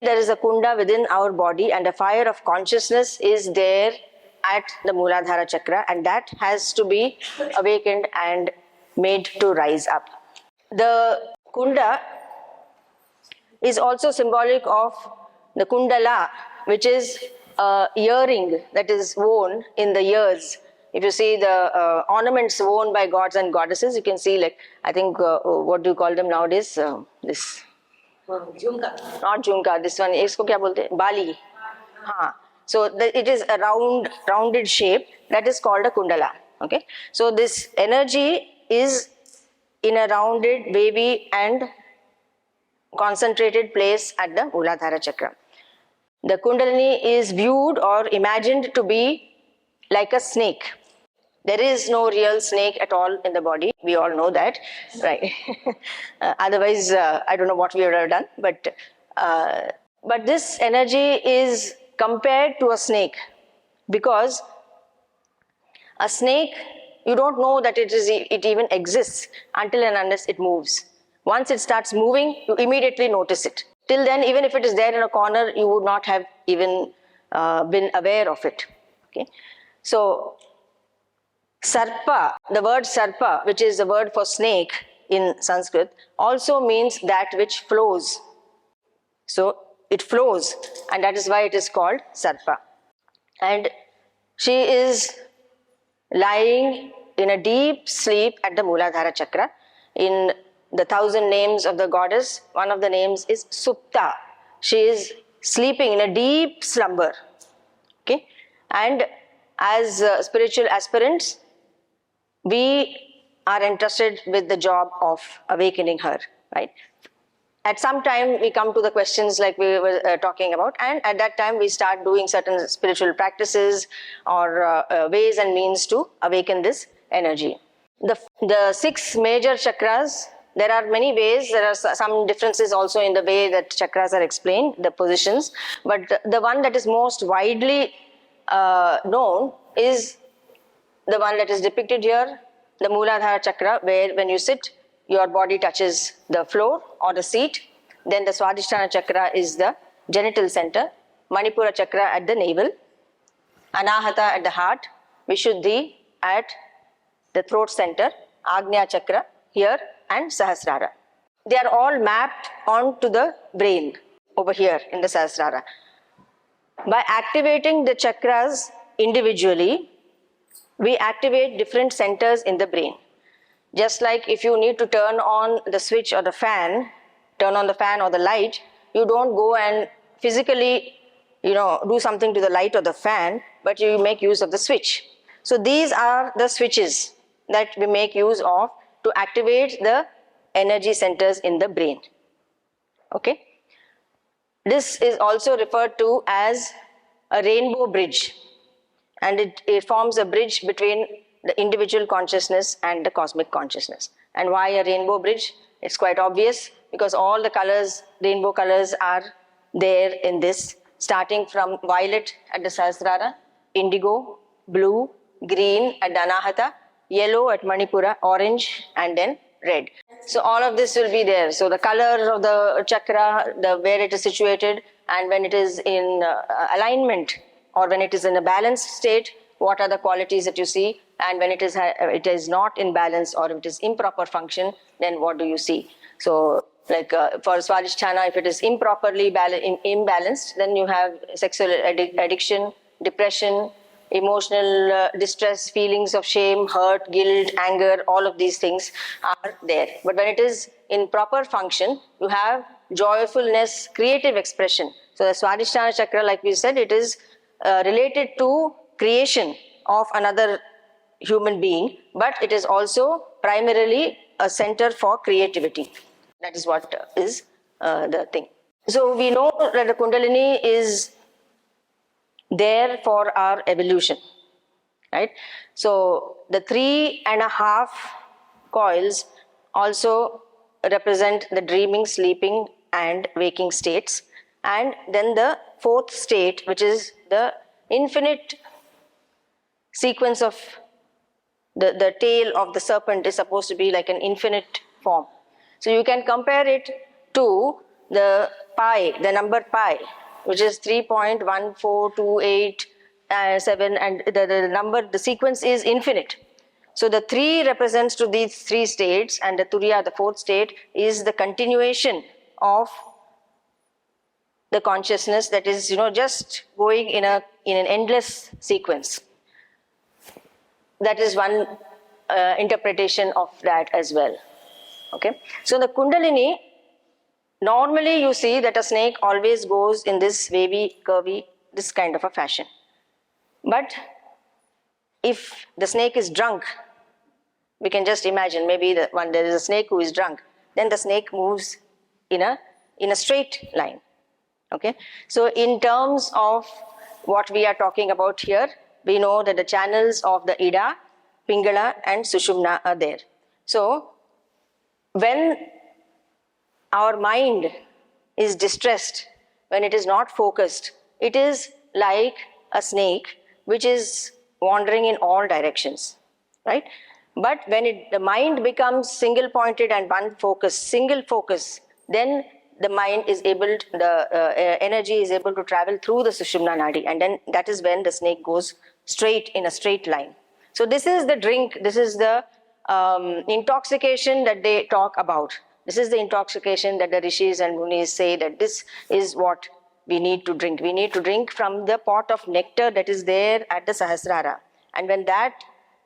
there is a kunda within our body, and a fire of consciousness is there at the Mooladhara chakra, and that has to be awakened and made to rise up. The kunda is also symbolic of the kundala, which is a earring that is worn in the ears. If you see the ornaments worn by gods and goddesses, you can see, like, I think, what do you call them nowadays? This. Jhumka. Not jhumka, this one, isko kya bolte? Bali. Haan. So it is a rounded shape that is called a kundala. Okay. So this energy is in a rounded, wavy and concentrated place at the Mooladhara chakra. The Kundalini is viewed or imagined to be like a snake. There is no real snake at all in the body. We all know that, right? Otherwise, I don't know what we would have done. But this energy is compared to a snake, because a snake, you don't know that it even exists until and unless it moves. Once it starts moving, you immediately notice it. Till then, even if it is there in a corner, you would not have even been aware of it. Okay? So, sarpa, the word sarpa, which is the word for snake in Sanskrit, also means that which flows. So, it flows, and that is why it is called sarpa. And she is lying in a deep sleep at the Mooladhara chakra. In the 1,000 names of the goddess, one of the names is Supta. She is sleeping in a deep slumber. Okay? And as spiritual aspirants, we are entrusted with the job of awakening her, right? At some time, we come to the questions like we were talking about, and at that time, we start doing certain spiritual practices or ways and means to awaken this energy. The 6 major chakras, there are many ways. There are some differences also in the way that chakras are explained, the positions. But the one that is most widely known is the one that is depicted here, the Mooladhara chakra, where when you sit, your body touches the floor or the seat. Then the Swadhisthana chakra is the genital center, Manipura chakra at the navel, Anahata at the heart, Vishuddhi at the throat center, Agnya chakra here, and Sahasrara. They are all mapped onto the brain over here in the Sahasrara. By activating the chakras individually, we activate different centers in the brain. Just like if you need to turn on the switch or the fan, turn on the fan or the light, you don't go and physically, do something to the light or the fan, but you make use of the switch. So these are the switches that we make use of to activate the energy centers in the brain. Okay? This is also referred to as a rainbow bridge, and it forms a bridge between the individual consciousness and the cosmic consciousness. And why a rainbow bridge? It's quite obvious, because all the colors, rainbow colors, are there in this, starting from violet at the Sahasrara, indigo, blue, green at the Anahata, yellow at Manipura, orange, and then red. So all of this will be there. So the color of the chakra, where it is situated, and when it is in alignment or when it is in a balanced state, what are the qualities that you see, and when it is not in balance or if it is improper function, then what do you see? So like for Swadhisthana, if it is improperly imbalanced, then you have sexual addiction, depression, emotional distress, feelings of shame, hurt, guilt, anger, all of these things are there. But when it is in proper function, you have joyfulness, creative expression. So the Swadhisthana chakra, like we said, it is related to creation of another human being, but it is also primarily a center for creativity. That is what is the thing. So we know that the Kundalini is there for our evolution, right? So the 3.5 coils also represent the dreaming, sleeping and waking states, and then the 4th state, which is the infinite sequence of the tail of the serpent, is supposed to be like an infinite form. So you can compare it to the pi, the number pi, which is 3.1428 and the number, the sequence is infinite. So the 3 represents to these 3 states, and the Turiya, the 4th state, is the continuation of the consciousness that is, just going in an endless sequence. That is one interpretation of that as well. Okay. So the Kundalini, normally you see that a snake always goes in this wavy, curvy, this kind of a fashion. But if the snake is drunk, we can just imagine, maybe when there is a snake who is drunk, then the snake moves in a straight line. Okay. So in terms of what we are talking about here, we know that the channels of the Ida, Pingala and Sushumna are there. So when our mind is distressed, when it is not focused, it is like a snake which is wandering in all directions, right? But when the mind becomes single pointed and one focus, single focus, then the mind is able to, the energy is able to travel through the Sushumna Nadi, and then that is when the snake goes straight in a straight line. So this is the drink, this is the intoxication that they talk about. This is the intoxication that the rishis and munis say that this is what we need to drink. We need to drink from the pot of nectar that is there at the Sahasrara. And when that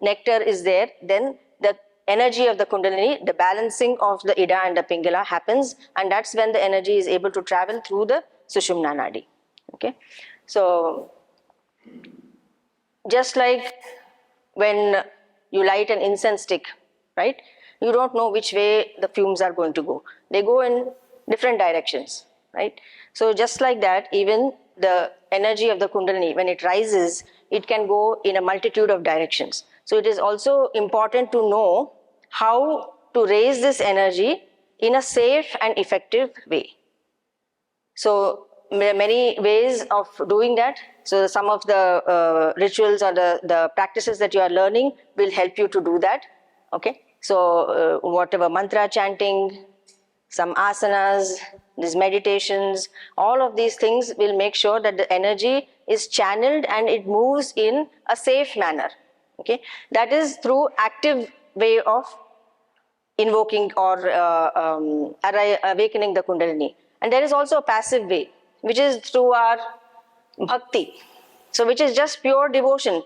nectar is there, then the energy of the Kundalini, the balancing of the Ida and the Pingala happens, and that's when the energy is able to travel through the Sushumna Nadi. Okay. So just like when you light an incense stick, right? You don't know which way the fumes are going to go. They go in different directions, right? So just like that, even the energy of the Kundalini, when it rises, it can go in a multitude of directions. So it is also important to know how to raise this energy in a safe and effective way. So there are many ways of doing that. So some of the rituals or the practices that you are learning will help you to do that. Okay. So whatever mantra chanting, some asanas, these meditations, all of these things will make sure that the energy is channeled and it moves in a safe manner. Okay. That is through active way of invoking or awakening the Kundalini. And there is also a passive way, which is through our bhakti. So which is just pure devotion.